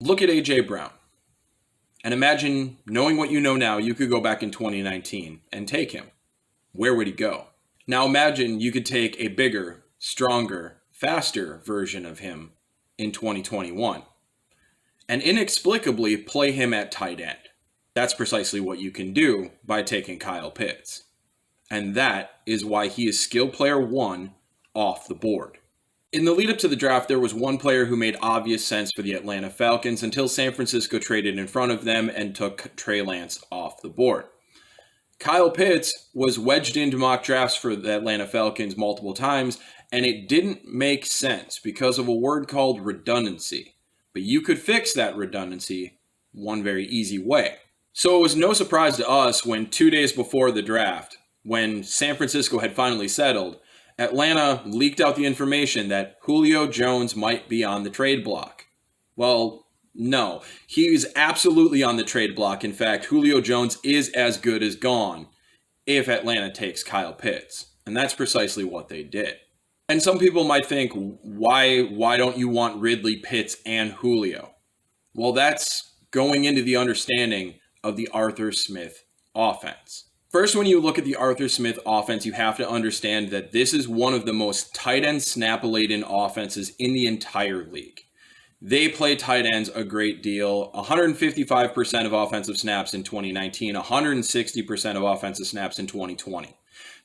Look at AJ Brown and imagine, knowing what you know now, you could go back in 2019 and take him. Where would he go? Now imagine you could take a bigger, stronger, faster version of him in 2021 and inexplicably play him at tight end. That's precisely what you can do by taking Kyle Pitts. And that is why he is skill player 1 off the board. In the lead up to the draft, there was one player who made obvious sense for the Atlanta Falcons until San Francisco traded in front of them and took Trey Lance off the board. Kyle Pitts was wedged into mock drafts for the Atlanta Falcons multiple times, and it didn't make sense because of a word called redundancy. But you could fix that redundancy one very easy way. So it was no surprise to us when 2 days before the draft, when San Francisco had finally settled, Atlanta leaked out the information that Julio Jones might be on the trade block. Well, no, he's absolutely on the trade block. In fact, Julio Jones is as good as gone if Atlanta takes Kyle Pitts. And that's precisely what they did. And some people might think, why don't you want Ridley Pitts and Julio? Well, that's going into the understanding of the Arthur Smith offense. First, when you look at the Arthur Smith offense, you have to understand that this is one of the most tight end snap-laden offenses in the entire league. They play tight ends a great deal. 155% of offensive snaps in 2019, 160% of offensive snaps in 2020.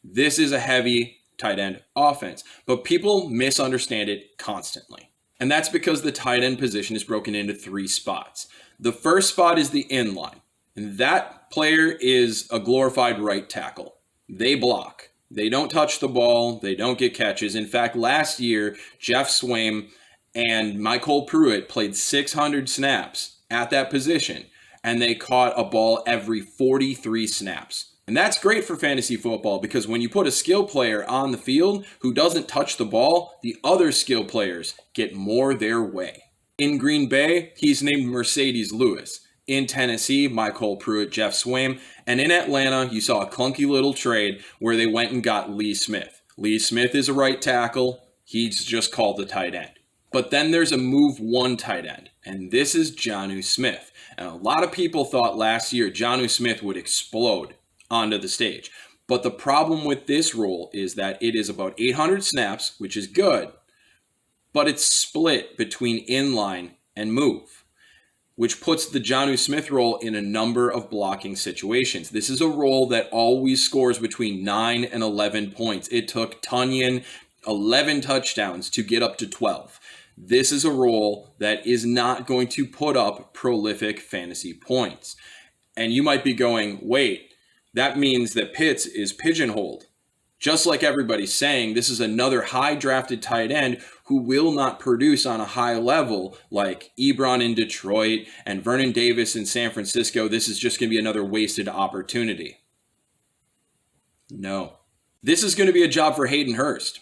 This is a heavy tight end offense, but people misunderstand it constantly. And that's because the tight end position is broken into 3 spots. The first spot is the inline. And that player is a glorified right tackle. They block. They don't touch the ball. They don't get catches. In fact, last year, Jeff Swaim and Michael Pruitt played 600 snaps at that position, and they caught a ball every 43 snaps. And that's great for fantasy football because when you put a skill player on the field who doesn't touch the ball, the other skill players get more their way. In Green Bay, he's named Mercedes Lewis. In Tennessee, Michael Pruitt, Jeff Swaim. And in Atlanta, you saw a clunky little trade where they went and got Lee Smith. Lee Smith is a right tackle. He's just called the tight end. But then there's a move 1 tight end, and this is Jonnu Smith. And a lot of people thought last year Jonnu Smith would explode onto the stage. But the problem with this role is that it is about 800 snaps, which is good, but it's split between inline and move, which puts the Jonnu Smith role in a number of blocking situations. This is a role that always scores between 9 and 11 points. It took Tunyon 11 touchdowns to get up to 12. This is a role that is not going to put up prolific fantasy points. And you might be going, wait, that means that Pitts is pigeonholed. Just like everybody's saying, this is another high drafted tight end who will not produce on a high level like Ebron in Detroit and Vernon Davis in San Francisco. This is just going to be another wasted opportunity. No. This is going to be a job for Hayden Hurst.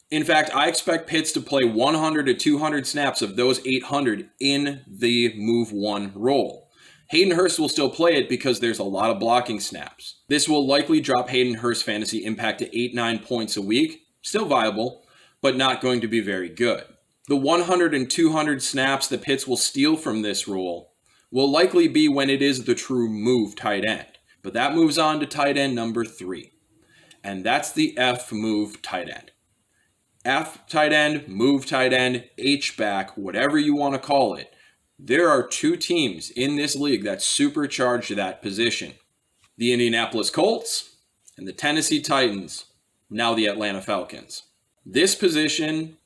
In fact, I expect Pitts to play 100 to 200 snaps of those 800 in the move 1 role. Hayden Hurst will still play it because there's a lot of blocking snaps. This will likely drop Hayden Hurst's fantasy impact to 8-9 points a week. Still viable, but not going to be very good. The 100 and 200 snaps that Pitts will steal from this role will likely be when it is the true move tight end. But that moves on to tight end number 3. And that's the F move tight end. F tight end, move tight end, H back, whatever you want to call it. There are 2 teams in this league that supercharge that position. The Indianapolis Colts and the Tennessee Titans, now the Atlanta Falcons. This position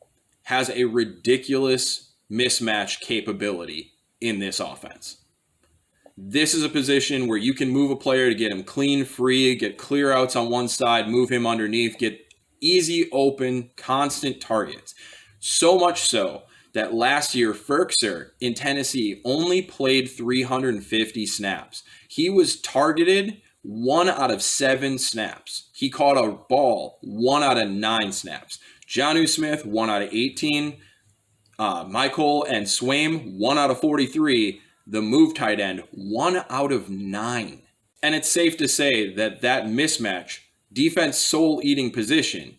has a ridiculous mismatch capability in this offense. This is a position where you can move a player to get him clean, free, get clear outs on one side, move him underneath, get easy, open, constant targets. So much so that last year, Firkser in Tennessee only played 350 snaps. He was targeted 1 out of 7 snaps. He caught a ball 1 out of 9 snaps. Jonnu Smith, 1 out of 18. Michael and Swaim, 1 out of 43. The move tight end, 1 out of 9. And it's safe to say that that mismatch, defense soul-eating position,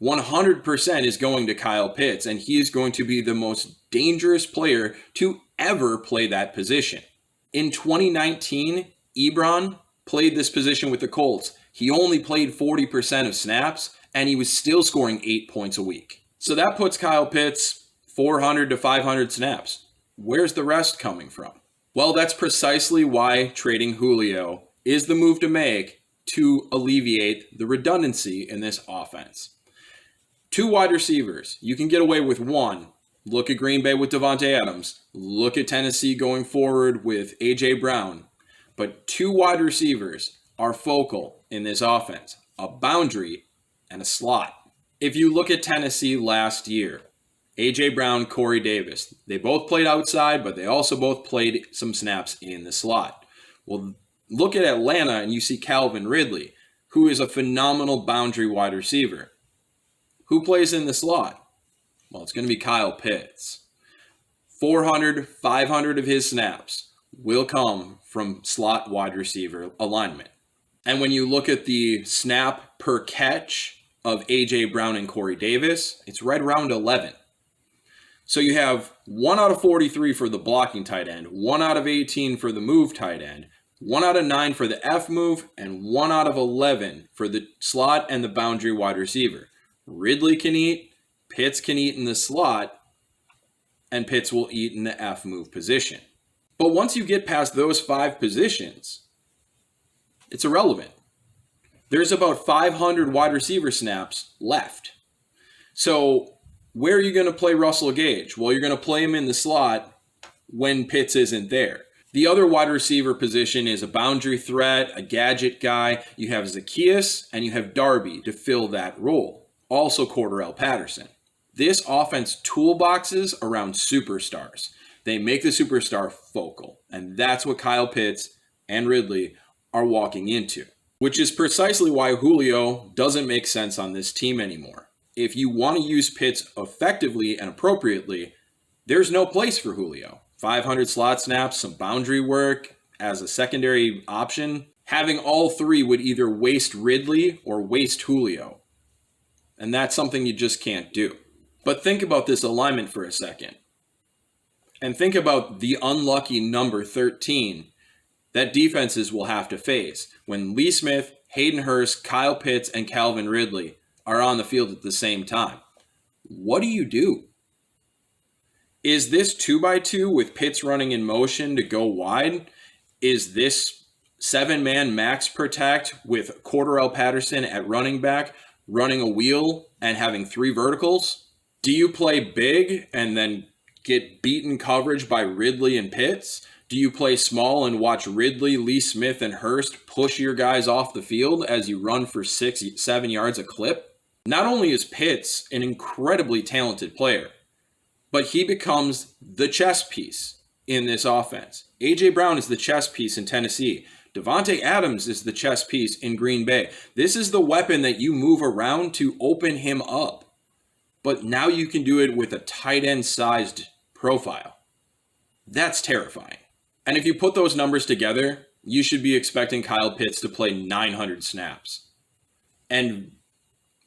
100% is going to Kyle Pitts, and he is going to be the most dangerous player to ever play that position. In 2019, Ebron played this position with the Colts. He only played 40% of snaps, and he was still scoring 8 points a week. So that puts Kyle Pitts 400 to 500 snaps. Where's the rest coming from? Well, that's precisely why trading Julio is the move to make to alleviate the redundancy in this offense. 2 wide receivers. You can get away with 1. Look at Green Bay with Davante Adams. Look at Tennessee going forward with AJ Brown. But 2 wide receivers are focal in this offense. A boundary and a slot. If you look at Tennessee last year, AJ Brown, Corey Davis, they both played outside, but they also both played some snaps in the slot. Well, look at Atlanta and you see Calvin Ridley, who is a phenomenal boundary wide receiver. Who plays in the slot? Well, it's going to be Kyle Pitts. 400, 500 of his snaps will come from slot wide receiver alignment. And when you look at the snap per catch of AJ Brown and Corey Davis, it's right around 11. So you have 1 out of 43 for the blocking tight end, 1 out of 18 for the move tight end, 1 out of 9 for the F move, and 1 out of 11 for the slot and the boundary wide receiver. Ridley can eat, Pitts can eat in the slot, and Pitts will eat in the F move position. But once you get past those 5 positions, it's irrelevant. There's about 500 wide receiver snaps left. So where are you going to play Russell Gage? Well, you're going to play him in the slot when Pitts isn't there. The other wide receiver position is a boundary threat, a gadget guy. You have Zacchaeus and you have Darby to fill that role. Also Cordarrelle Patterson. This offense toolboxes around superstars. They make the superstar focal. And that's what Kyle Pitts and Ridley are walking into. Which is precisely why Julio doesn't make sense on this team anymore. If you want to use Pitts effectively and appropriately, there's no place for Julio. 500 slot snaps, some boundary work as a secondary option. Having all 3 would either waste Ridley or waste Julio. And that's something you just can't do. But think about this alignment for a second. And think about the unlucky number 13 that defenses will have to face when Lee Smith, Hayden Hurst, Kyle Pitts, and Calvin Ridley are on the field at the same time. What do you do? Is this 2x2 with Pitts running in motion to go wide? Is this 7-man max protect with Cordarrelle Patterson at running back, running a wheel and having 3 verticals? Do you play big and then get beaten coverage by Ridley and Pitts? Do you play small and watch Ridley, Lee Smith, and Hurst push your guys off the field as you run for 6-7 yards a clip? Not only is Pitts an incredibly talented player, but he becomes the chess piece in this offense. AJ Brown is the chess piece in Tennessee. Davante Adams is the chess piece in Green Bay. This is the weapon that you move around to open him up. But now you can do it with a tight end sized profile. That's terrifying. And if you put those numbers together, you should be expecting Kyle Pitts to play 900 snaps. And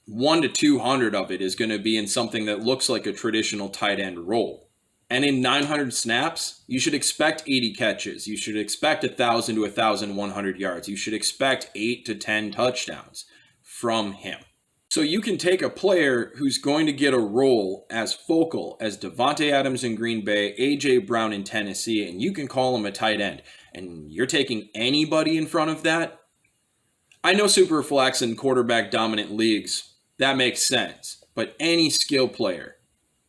1 to 200 of it is going to be in something that looks like a traditional tight end role. And in 900 snaps, you should expect 80 catches. You should expect 1,000 to 1,100 yards. You should expect 8 to 10 touchdowns from him. So you can take a player who's going to get a role as focal as Davante Adams in Green Bay, AJ Brown in Tennessee, and you can call him a tight end. And you're taking anybody in front of that? I know super flex and quarterback dominant leagues, that makes sense. But any skill player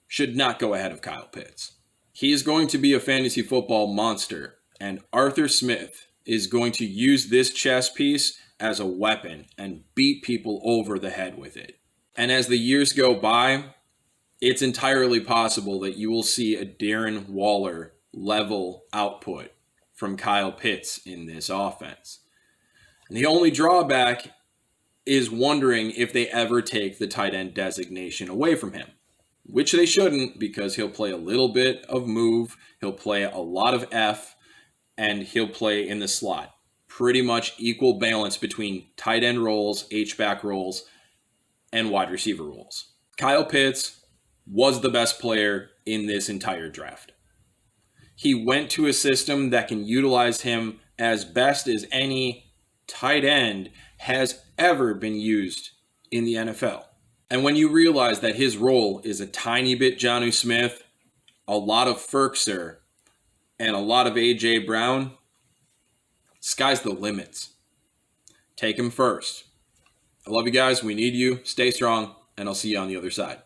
should not go ahead of Kyle Pitts. He is going to be a fantasy football monster, and Arthur Smith is going to use this chess piece as a weapon and beat people over the head with it. And as the years go by, it's entirely possible that you will see a Darren Waller level output from Kyle Pitts in this offense. And the only drawback is wondering if they ever take the tight end designation away from him, which they shouldn't, because he'll play a little bit of move, he'll play a lot of F, and he'll play in the slot. Pretty much equal balance between tight end roles, H-back roles, and wide receiver roles. Kyle Pitts was the best player in this entire draft. He went to a system that can utilize him as best as any tight end has ever been used in the NFL. And when you realize that his role is a tiny bit Jonnu Smith, a lot of Firkser, and a lot of AJ Brown, sky's the limits. Take him first. I love you guys. We need you. Stay strong, and I'll see you on the other side.